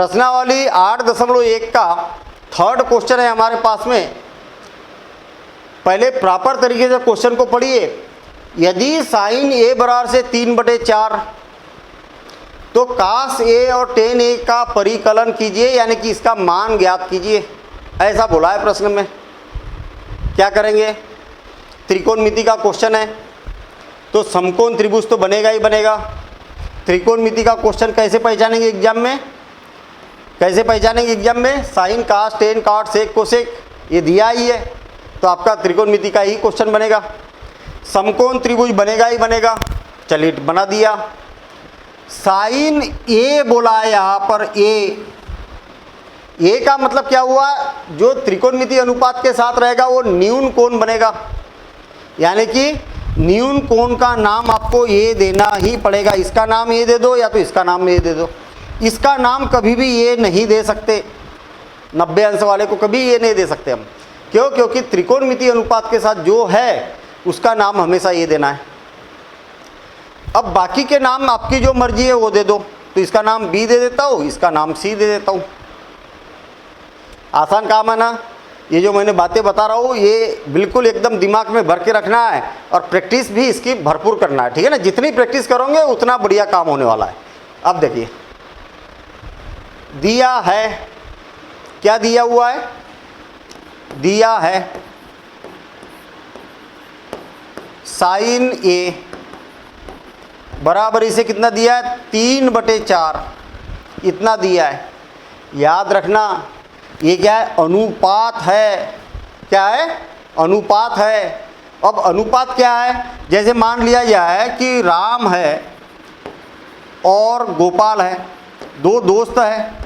प्रश्नावली 8.1 का third question है हमारे पास में। पहले प्रॉपर तरीके से क्वेश्चन को पढ़िए। यदि साइन ए बराबर से 3/4 तो कास ए और टेन ए का परिकलन कीजिए, यानी कि इसका मान ज्ञात कीजिए, ऐसा बोला है प्रश्न में। क्या करेंगे? त्रिकोणमिति का क्वेश्चन है तो समकोण त्रिभुज तो बनेगा ही बनेगा। त्रिकोणमिति का क्वेश्चन कैसे पहचानेंगे एग्जाम में? कैसे पहचानेंगे एग्जाम में? साइन कास टेन कॉट सेक कोसेक ये दिया ही है, तो आपका त्रिकोणमिति का ही क्वेश्चन बनेगा। समकोण त्रिभुज बनेगा ही बनेगा। चलिए बना दिया। साइन ए बोला है यहाँ पर। ए का मतलब क्या हुआ? जो त्रिकोणमिति अनुपात के साथ रहेगा वो न्यून कोण बनेगा, यानी कि न्यून कोण का नाम आपको ए देना ही पड़ेगा। इसका नाम ए दे दो या तो इसका नाम ए दे दो। इसका नाम कभी भी ये नहीं दे सकते, 90 अंश वाले को कभी ये नहीं दे सकते हम। क्यों? क्योंकि त्रिकोणमिति अनुपात के साथ जो है उसका नाम हमेशा ये देना है। अब बाकी के नाम आपकी जो मर्जी है वो दे दो, तो इसका नाम बी दे देता हूँ, इसका नाम सी दे देता हूँ। आसान काम है ना? ये जो मैंने बातें बता रहा हूँ ये बिल्कुल एकदम दिमाग में भर के रखना है और प्रैक्टिस भी इसकी भरपूर करना है, ठीक है ना? जितनी प्रैक्टिस करोगे उतना बढ़िया काम होने वाला है। अब देखिए दिया है, क्या दिया हुआ है? दिया है साइन ए बराबर इसे कितना दिया है? 3/4 इतना दिया है। याद रखना ये क्या है? अनुपात है। क्या है? अनुपात है। अब अनुपात क्या है? जैसे मान लिया जाए कि राम है और गोपाल है, दो दोस्त है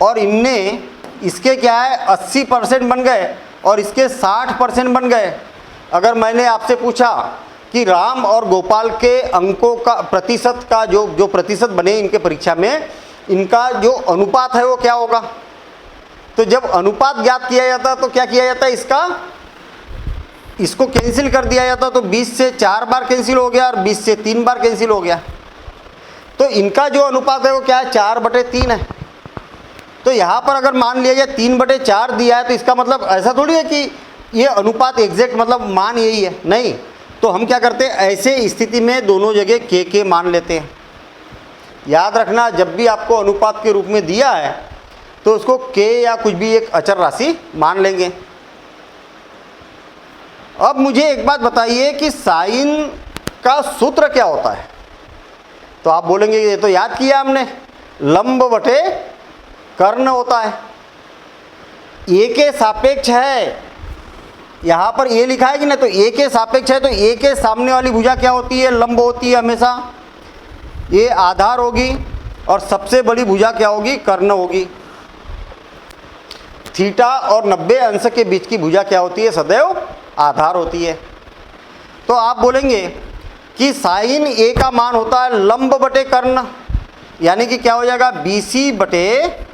और इनने इसके क्या है 80% बन गए और इसके 60% बन गए। अगर मैंने आपसे पूछा कि राम और गोपाल के अंकों का प्रतिशत का जो प्रतिशत बने इनके परीक्षा में, इनका जो अनुपात है वो क्या होगा? तो जब अनुपात ज्ञात किया जाता तो क्या किया जाता है? इसको कैंसिल कर दिया जाता, तो 20 से 4 बार कैंसिल हो गया और 20 से 3 बार कैंसिल हो गया। तो इनका जो अनुपात है वो क्या है? 4/3 है। तो यहाँ पर अगर मान लिया जाए 3/4 दिया है तो इसका मतलब ऐसा थोड़ी है कि ये अनुपात एग्जैक्ट मतलब मान यही है, नहीं। तो हम क्या करते हैं? ऐसे स्थिति में दोनों जगह के मान लेते हैं। याद रखना जब भी आपको अनुपात के रूप में दिया है तो उसको के या कुछ भी एक अचर राशि मान लेंगे। अब मुझे एक बात बताइए कि साइन का सूत्र क्या होता है? तो आप बोलेंगे ये तो याद किया हमने, लंब बटे कर्ण होता है। ए के सापेक्ष है, यहाँ पर ए लिखा है कि नहीं, तो ए के सापेक्ष है, तो ए के सामने वाली भुजा क्या होती है? लंब होती है हमेशा। ये आधार होगी और सबसे बड़ी भुजा क्या होगी? कर्ण होगी। थीटा और 90 अंश के बीच की भुजा क्या होती है? सदैव आधार होती है। तो आप बोलेंगे कि साइन ए का मान होता है लंब बटे कर्ण, यानी कि क्या हो जाएगा? BC बटे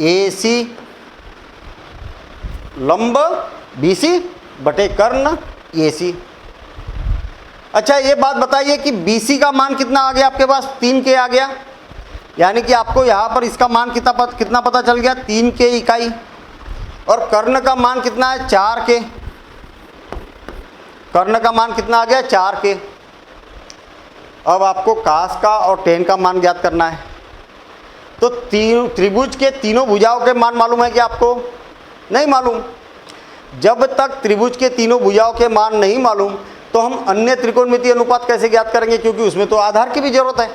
AC। लंब BC बटे कर्ण AC। अच्छा ये बात बताइए कि BC का मान कितना आ गया आपके पास? 3K आ गया, यानी कि आपको यहाँ पर इसका मान कितना पता चल गया? 3K इकाई। और कर्ण का मान कितना है? 4K। कर्ण का मान कितना आ गया? 4K। अब आपको कास का और टेन का मान ज्ञात करना है। तो त्रिभुज के तीनों भुजाओं के मान मालूम है कि आपको? नहीं मालूम। जब तक त्रिभुज के तीनों भुजाओं के मान नहीं मालूम तो हम अन्य त्रिकोणमिति अनुपात कैसे ज्ञात करेंगे? क्योंकि उसमें तो आधार की भी जरूरत है।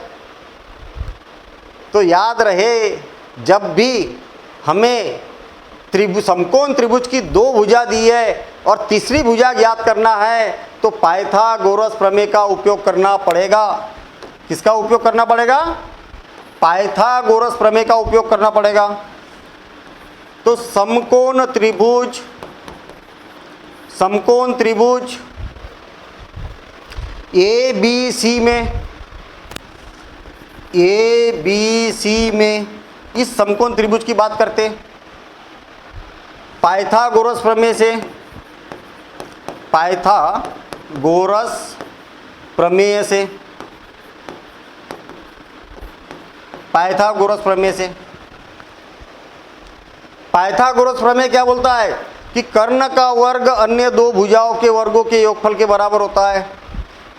तो याद रहे जब भी हमें समकोण त्रिभुज की 2 भुजा दी है और तीसरी भुजा ज्ञात करना है तो पाइथागोरस प्रमेय का उपयोग करना पड़ेगा। किसका उपयोग करना पड़ेगा? पाइथागोरस प्रमेय का उपयोग करना पड़ेगा। तो समकोण त्रिभुज ABC में इस समकोण त्रिभुज की बात करते हैं। पाइथागोरस प्रमेय से पाइथागोरस प्रमेय क्या बोलता है कि कर्ण का वर्ग अन्य दो भुजाओं के वर्गों के योगफल के बराबर होता है।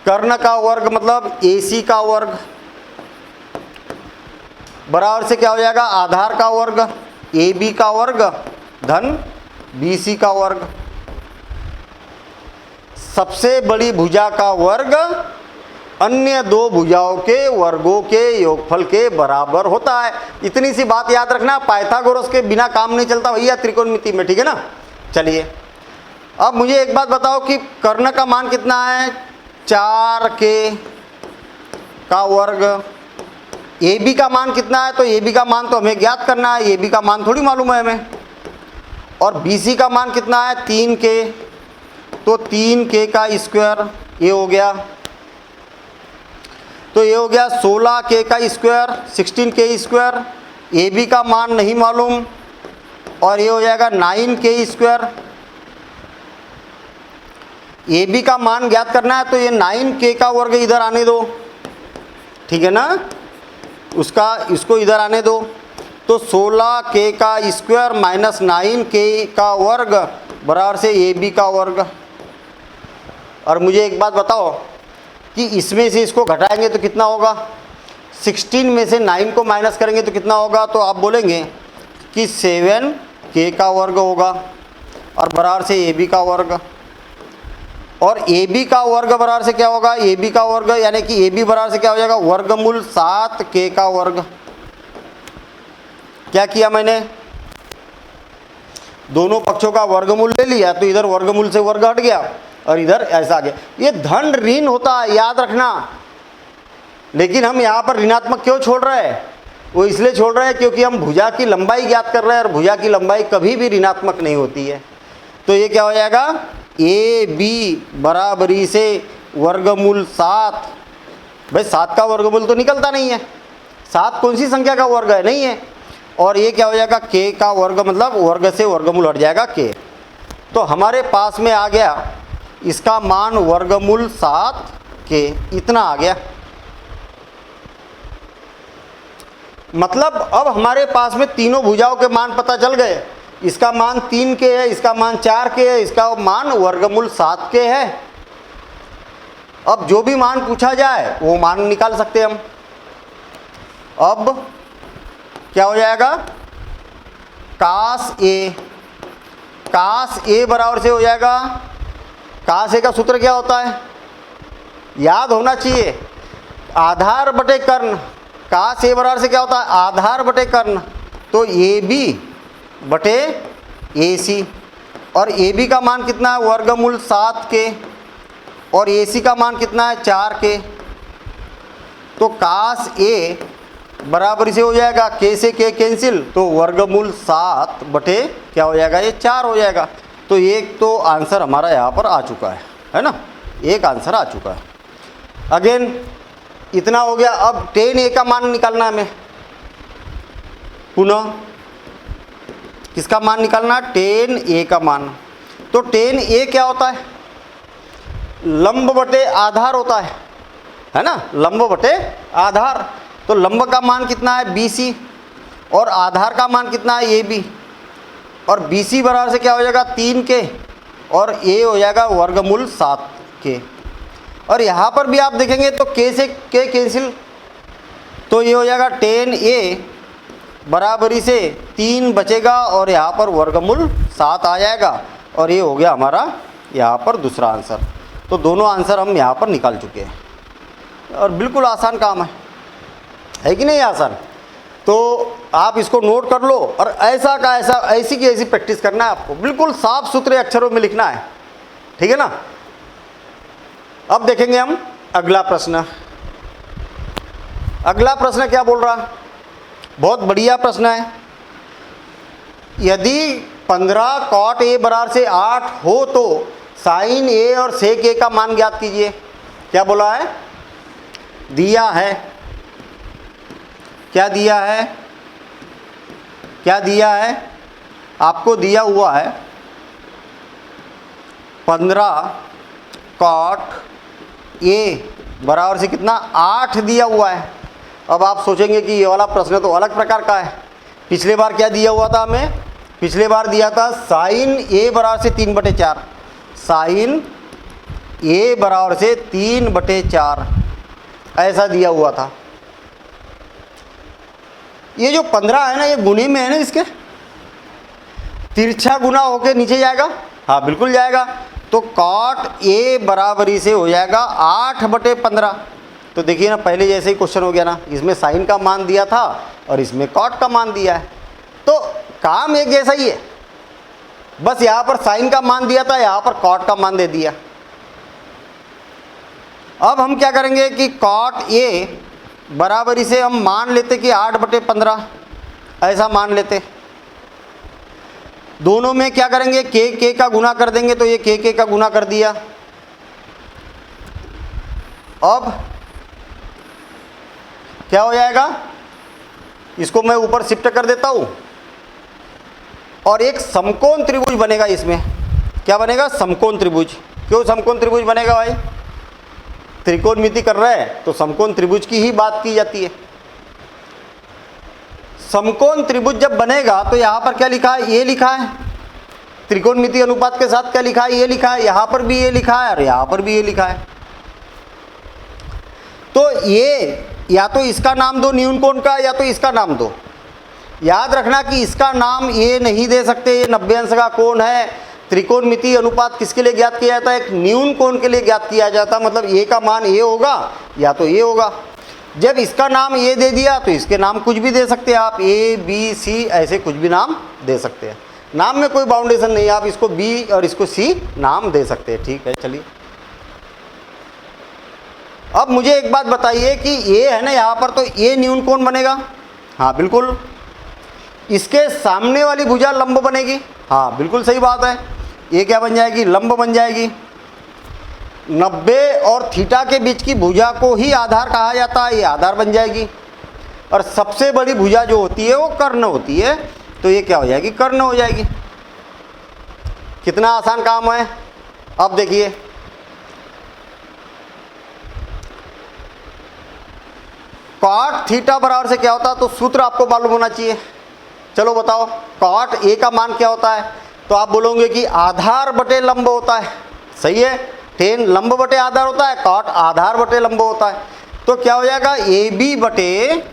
कर्ण का वर्ग मतलब AC का वर्ग बराबर से क्या हो जाएगा, आधार का वर्ग AB का वर्ग धन BC का वर्ग। सबसे बड़ी भुजा का वर्ग अन्य दो भुजाओं के वर्गों के योगफल के बराबर होता है। इतनी सी बात याद रखना, पाइथागोरस के बिना काम नहीं चलता भैया त्रिकोणमिति में, ठीक है ना। चलिए अब मुझे एक बात बताओ कि कर्ण का मान कितना है, 4K का वर्ग। AB का मान कितना है, तो AB का मान तो हमें ज्ञात करना है, AB का मान थोड़ी मालूम है हमें। और BC का मान कितना है, 3K, तो 3K का स्क्वायर ये हो गया, तो ये हो गया 16K का स्क्वायर, 16K स्क्वायर। AB का मान नहीं मालूम और ये हो जाएगा 9K स्क्वायर। AB का मान ज्ञात करना है तो ये 9K का वर्ग इधर आने दो, ठीक है ना, उसका इसको इधर आने दो। तो 16K का स्क्वायर माइनस 9K का वर्ग बराबर से AB का वर्ग। और मुझे एक बात बताओ कि इसमें से इसको घटाएंगे तो कितना होगा, 16 में से 9 को माइनस करेंगे तो कितना होगा, तो आप बोलेंगे कि 7K का वर्ग होगा और बराबर से AB का वर्ग। और AB का वर्ग बराबर से क्या होगा, AB का वर्ग यानी कि AB बराबर से क्या हो जाएगा, वर्गमूल 7K का वर्ग। क्या किया मैंने, दोनों पक्षों का वर्गमूल ले लिया तो इधर वर्गमूल से वर्ग हट गया और इधर ऐसा आ गया। ये धन ऋण होता है, याद रखना। लेकिन हम यहाँ पर ऋणात्मक क्यों छोड़ रहे हैं, वो इसलिए छोड़ रहे हैं क्योंकि हम भुजा की लंबाई ज्ञात कर रहे हैं और भुजा की लंबाई कभी भी ऋणात्मक नहीं होती है। तो ये क्या हो जाएगा, AB बराबरी से वर्गमूल 7। भाई 7 का वर्गमूल तो निकलता नहीं है, 7 कौन सी संख्या का वर्ग है, नहीं है। और ये क्या हो जाएगा, K का वर्ग, मतलब वर्ग से वर्गमूल हट जाएगा K। तो हमारे पास में आ गया इसका मान वर्गमूल 7K, इतना आ गया। मतलब अब हमारे पास में तीनों भुजाओं के मान पता चल गए। इसका मान 3K है, इसका मान 4K है, इसका मान वर्गमूल 7K है। अब जो भी मान पूछा जाए वो मान निकाल सकते हैं हम। अब क्या हो जाएगा, कास A बराबर से हो जाएगा, कास A का सूत्र क्या होता है, याद होना चाहिए, आधार बटे कर्ण। कास A बराबर से क्या होता है, आधार बटे कर्ण। तो AB बटे AC, और AB का मान कितना है, वर्गमूल 7K, और AC का मान कितना है, 4K। तो कास A बराबर से हो जाएगा, K से K कैंसिल, तो वर्गमूल 7 बटे क्या हो जाएगा, ये 4 हो जाएगा। तो एक तो आंसर हमारा यहाँ पर आ चुका है ना, एक आंसर आ चुका है। अगेन इतना हो गया। अब tan A का मान निकालना है हमें, पुनः किसका मान निकालना, tan A का मान। तो tan A क्या होता है, लंब बटे आधार होता है ना, लंब बटे आधार। तो लंब का मान कितना है, BC, और आधार का मान कितना है, AB। और BC बराबर से क्या हो जाएगा, 3K, और A हो जाएगा वर्गमूल 7K। और यहाँ पर भी आप देखेंगे तो K से K कैंसिल, तो ये हो जाएगा tan A बराबरी से 3 बचेगा और यहाँ पर वर्गमूल 7 आ जाएगा। और ये हो गया हमारा यहाँ पर दूसरा आंसर। तो दोनों आंसर हम यहाँ पर निकाल चुके हैं और बिल्कुल आसान काम है कि नहीं आसान। तो आप इसको नोट कर लो और ऐसा का ऐसा, ऐसी की ऐसी प्रैक्टिस करना है आपको, बिल्कुल साफ सुथरे अक्षरों में लिखना है, ठीक है ना। अब देखेंगे हम अगला प्रश्न। अगला प्रश्न क्या बोल रहा, बहुत बढ़िया प्रश्न है। यदि 15 cot A बराबर से 8 हो तो sin A और sec A का मान ज्ञात कीजिए। क्या बोला है, दिया है, क्या दिया है, क्या दिया है, आपको दिया हुआ है 15 cot A बराबर से कितना, 8 दिया हुआ है। अब आप सोचेंगे कि ये वाला प्रश्न तो अलग प्रकार का है। पिछले बार क्या दिया हुआ था हमें, पिछले बार दिया था साइन ए बराबर से 3/4, साइन ए बराबर से 3/4 ऐसा दिया हुआ था। ये जो 15 है ना, ये गुणे में है ना, इसके तिरछा गुना होके नीचे जाएगा, हाँ बिल्कुल जाएगा। तो कॉट ए बराबरी से हो जाएगा 8/15। तो देखिए ना, पहले जैसे ही क्वेश्चन हो गया ना, इसमें साइन का मान दिया था और इसमें कॉट का मान दिया है, तो काम एक जैसा ही है, बस यहाँ पर साइन का मान दिया था, यहाँ पर कॉट का मान दे दिया। अब हम क्या करेंगे कि कॉट ए बराबरी से हम मान लेते कि 8/15 ऐसा मान लेते। दोनों में क्या करेंगे, के का गुना कर देंगे, तो ये के का गुना कर दिया। अब क्या हो जाएगा, इसको मैं ऊपर शिफ्ट कर देता हूं और एक समकोण त्रिभुज बनेगा। इसमें क्या बनेगा, समकोण त्रिभुज। क्यों समकोण त्रिभुज बनेगा भाई, त्रिकोणमिति कर रहे हैं तो समकोण त्रिभुज की ही बात की जाती है। समकोण त्रिभुज जब बनेगा तो यहाँ पर क्या लिखा है, ये लिखा है, त्रिकोणमिति अनुपात के साथ क्या लिखा है, ये लिखा है, यहाँ पर भी ये लिखा है और यहाँ पर भी ये लिखा है। तो ये या तो इसका नाम दो न्यून कोण का, या तो इसका नाम दो। याद रखना कि इसका नाम ये नहीं दे सकते, ये 90 अंश का कोण है। त्रिकोणमिति अनुपात किसके लिए ज्ञात किया जाता है, एक न्यून कोण के लिए ज्ञात किया जाता है, मतलब ए का मान ये होगा या तो ये होगा। जब इसका नाम ये दे दिया तो इसके नाम कुछ भी दे सकते हैं आप, ए बी सी ऐसे कुछ भी नाम दे सकते हैं। नाम में कोई बाउंडेशन नहीं है, आप इसको बी और इसको सी नाम दे सकते हैं। ठीक है, चलिए अब मुझे एक बात बताइए कि ये है ना यहाँ पर, तो ये न्यून कोण बनेगा, हाँ बिल्कुल। इसके सामने वाली भुजा लंब बनेगी, हाँ बिल्कुल सही बात है। ये क्या बन जाएगी, लंब बन जाएगी। 90 और थीटा के बीच की भुजा को ही आधार कहा जाता है, ये आधार बन जाएगी। और सबसे बड़ी भुजा जो होती है वो कर्ण होती है, तो ये क्या हो जाएगी, कर्ण हो जाएगी। कितना आसान काम है। अब देखिए कॉट थीटा बराबर से क्या होता है, तो सूत्र आपको मालूम होना चाहिए। चलो बताओ, कॉट ए का मान क्या होता है, तो आप बोलोगे कि आधार बटे लंब होता है। सही है, टेन लंब बटे आधार होता है, कॉट आधार बटे लंब होता है। तो क्या हो जाएगा, ए बी बटे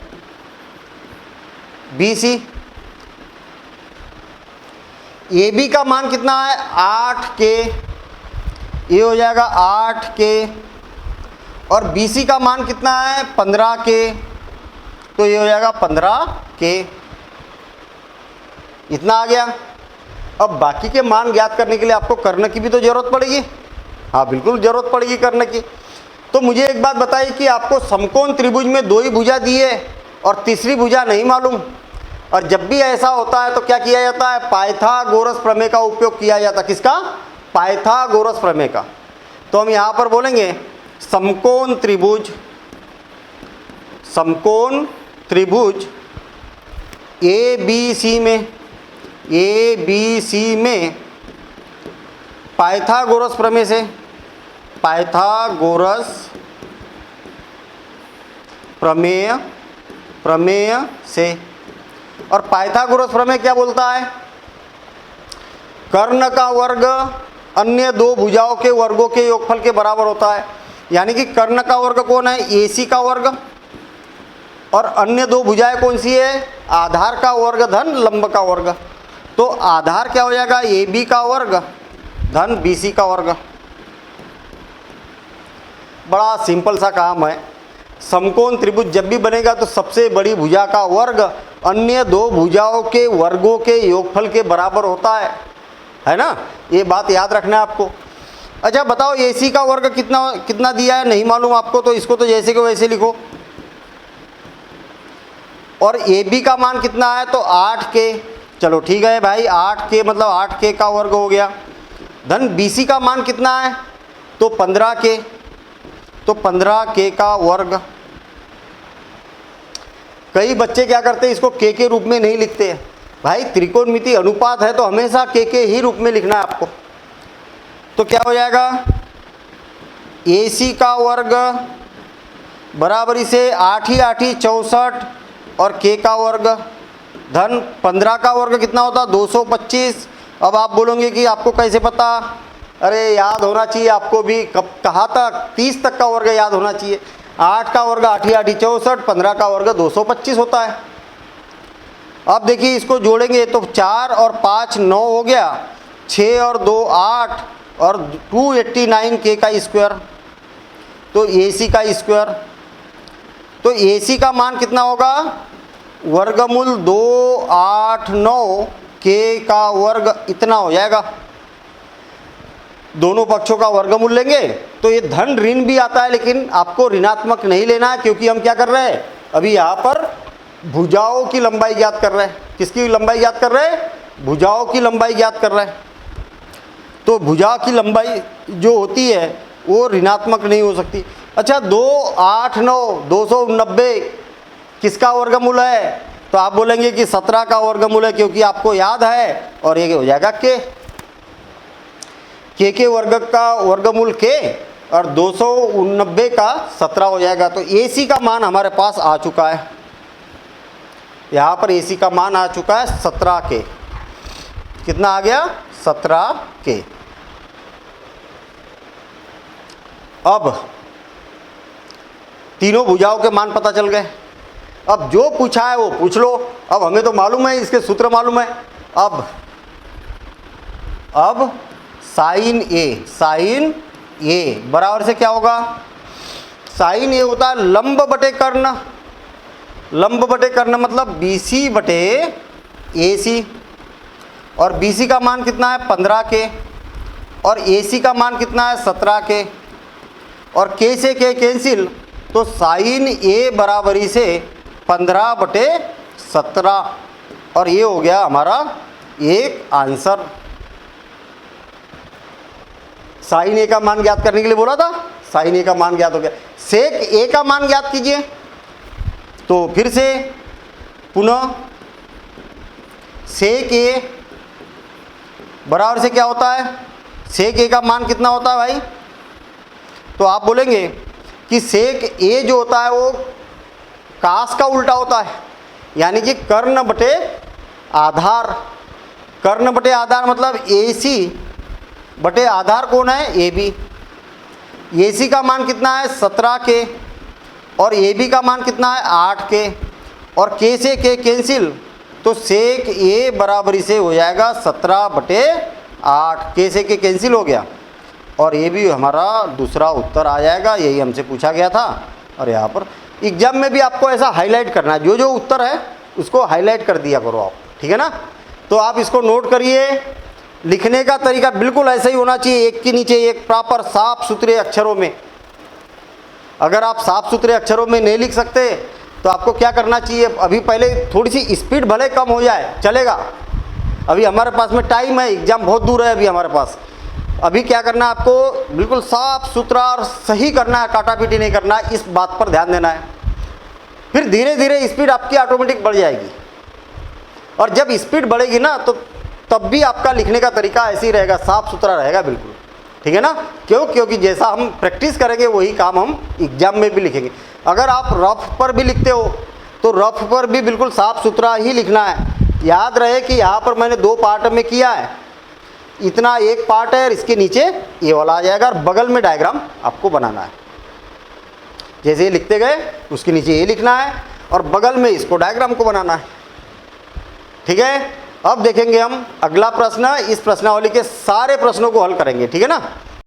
बी सी। ए बी का मान कितना है, 8K, ये हो जाएगा 8K। और बी सी का मान कितना है, 15K, तो ये हो जाएगा 15K। इतना आ गया। अब बाकी के मान ज्ञात करने के लिए आपको कर्ण की भी तो जरूरत पड़ेगी, हाँ बिल्कुल जरूरत पड़ेगी कर्ण की। तो मुझे एक बात बताइए कि आपको समकोण त्रिभुज में 2 ही भुजा दी है और तीसरी भुजा नहीं मालूम, और जब भी ऐसा होता है तो क्या किया जाता है, पाइथागोरस प्रमेय का उपयोग किया जाता है। किसका, पाइथागोरस प्रमेय का। तो हम यहाँ पर बोलेंगे समकोण त्रिभुज, समकोण त्रिभुज ए बी सी में, ए बी सी में पाइथागोरस प्रमेय से, पाइथागोरस प्रमेय, प्रमेय से। और पाइथागोरस प्रमेय क्या बोलता है, कर्ण का वर्ग अन्य 2 भुजाओं के वर्गों के योगफल के बराबर होता है। यानी कि कर्ण का वर्ग कौन है, AC का वर्ग, और अन्य 2 भुजाएं कौन सी है, आधार का वर्ग धन लंब का वर्ग। तो आधार क्या हो जाएगा, AB का वर्ग धन BC का वर्ग। बड़ा सिंपल सा काम है। समकोण त्रिभुज जब भी बनेगा तो सबसे बड़ी भुजा का वर्ग अन्य 2 भुजाओं के वर्गों के योगफल के बराबर होता है ना, ये बात याद रखना है आपको। अच्छा बताओ, AC का वर्ग कितना दिया है, नहीं मालूम आपको, तो इसको तो जैसे को वैसे लिखो। और AB का मान कितना है, तो 8K। चलो ठीक है भाई, 8K मतलब 8K का वर्ग हो गया। धन BC का मान कितना है, तो 15K, तो 15K का वर्ग। कई बच्चे क्या करते हैं, इसको K के रूप में नहीं लिखते हैं। भाई त्रिकोणमिति अनुपात है तो हमेशा K के ही रूप में लिखना है आपको। तो क्या हो जाएगा, AC का वर्ग बराबरी से 8 ही 8 64 और K का वर्ग धन 15 का वर्ग कितना होता है 225। अब आप बोलोगे कि आपको कैसे पता, अरे याद होना चाहिए आपको भी, कब कहाँ तक 30 तक का वर्ग याद होना चाहिए। 8 का वर्ग 8 8 64, 15 का वर्ग 225 होता है। अब देखिए इसको जोड़ेंगे तो 4 और 5 9 हो गया, 6 और 2 8 और 289 के का स्क्वायर, तो AC का स्क्वायर। तो AC का मान कितना होगा, वर्गमूल 289 के का वर्ग इतना हो जाएगा। दोनों पक्षों का वर्गमूल लेंगे तो ये धन ऋण भी आता है, लेकिन आपको ऋणात्मक नहीं लेना है, क्योंकि हम क्या कर रहे हैं अभी यहाँ पर भुजाओं की लंबाई ज्ञात कर रहे हैं। किसकी लंबाई ज्ञात कर रहे हैं, भुजाओं की लंबाई ज्ञात कर रहे हैं। तो भुजा की लंबाई जो होती है वो ऋणात्मक नहीं हो सकती। अच्छा 2 8 9 290 किसका वर्गमूल है, तो आप बोलेंगे कि 17 का वर्गमूल है, क्योंकि आपको याद है, और ये हो जाएगा के वर्ग का वर्गमूल के, और 290 का 17 हो जाएगा। तो AC का मान हमारे पास आ चुका है, यहाँ पर AC का मान आ चुका है 17 के। कितना आ गया 17 के। अब तीनों भुजाओं के मान पता चल गए। अब जो पूछा है वो पूछ लो, अब हमें तो मालूम है, इसके सूत्र मालूम है। अब साइन ए बराबर से क्या होगा, साइन ए होता है लंब बटे कर्ण। लंब बटे कर्ण मतलब BC बटे AC, और BC का मान कितना है 15 के, और AC का मान कितना है 17 के, और K से K कैंसिल, तो साइन ए बराबरी से 15 बटे 17, और ये हो गया हमारा एक आंसर। साइन ए का मान ज्ञात करने के लिए बोला था, साइन ए का मान ज्ञात हो गया। सेक ए का मान ज्ञात कीजिए, तो फिर से पुनः सेक ए बराबर से क्या होता है, सेक ए का मान कितना होता है भाई, तो आप बोलेंगे कि सेक ए जो होता है वो कास का उल्टा होता है, यानी कि कर्ण बटे आधार। कर्ण बटे आधार मतलब AC बटे आधार कौन है, AB। AC का मान कितना है 17 के, और AB का मान कितना है 8 के, और K से K कैंसिल, तो सेक ए बराबरी से हो जाएगा 17 बटे 8। K से K कैंसिल हो गया, और ये भी हमारा दूसरा उत्तर आ जाएगा। यही हमसे पूछा गया था, और यहाँ पर एग्जाम में भी आपको ऐसा हाईलाइट करना है, जो जो उत्तर है उसको हाईलाइट कर दिया करो आप, ठीक है ना। तो आप इसको नोट करिए। लिखने का तरीका बिल्कुल ऐसा ही होना चाहिए, एक के नीचे एक प्रॉपर साफ सुथरे अक्षरों में। अगर आप साफ सुथरे अक्षरों में नहीं लिख सकते तो आपको क्या करना चाहिए, अभी पहले थोड़ी सी स्पीड भले कम हो जाए चलेगा, अभी हमारे पास में टाइम है, एग्जाम बहुत दूर है अभी हमारे पास। अभी क्या करना है आपको, बिल्कुल साफ सुथरा और सही करना है, काटा पीटी नहीं करना है, इस बात पर ध्यान देना है। फिर धीरे धीरे स्पीड आपकी ऑटोमेटिक बढ़ जाएगी, और जब स्पीड बढ़ेगी ना तो तब भी आपका लिखने का तरीका ऐसे ही रहेगा, साफ सुथरा रहेगा बिल्कुल, ठीक है ना। क्योंकि जैसा हम प्रैक्टिस करेंगे वही काम हम एग्जाम में भी लिखेंगे। अगर आप रफ पर भी लिखते हो तो रफ पर भी बिल्कुल साफ सुथरा ही लिखना है। याद रहे कि यहाँ पर मैंने 2 पार्ट में किया है, इतना एक पार्ट है और इसके नीचे ये वाला आ जाएगा, और बगल में डायग्राम आपको बनाना है। जैसे ये लिखते गए उसके नीचे ये लिखना है, और बगल में इसको डायग्राम को बनाना है, ठीक है। अब देखेंगे हम अगला प्रश्न, इस प्रश्नावली के सारे प्रश्नों को हल करेंगे, ठीक है ना।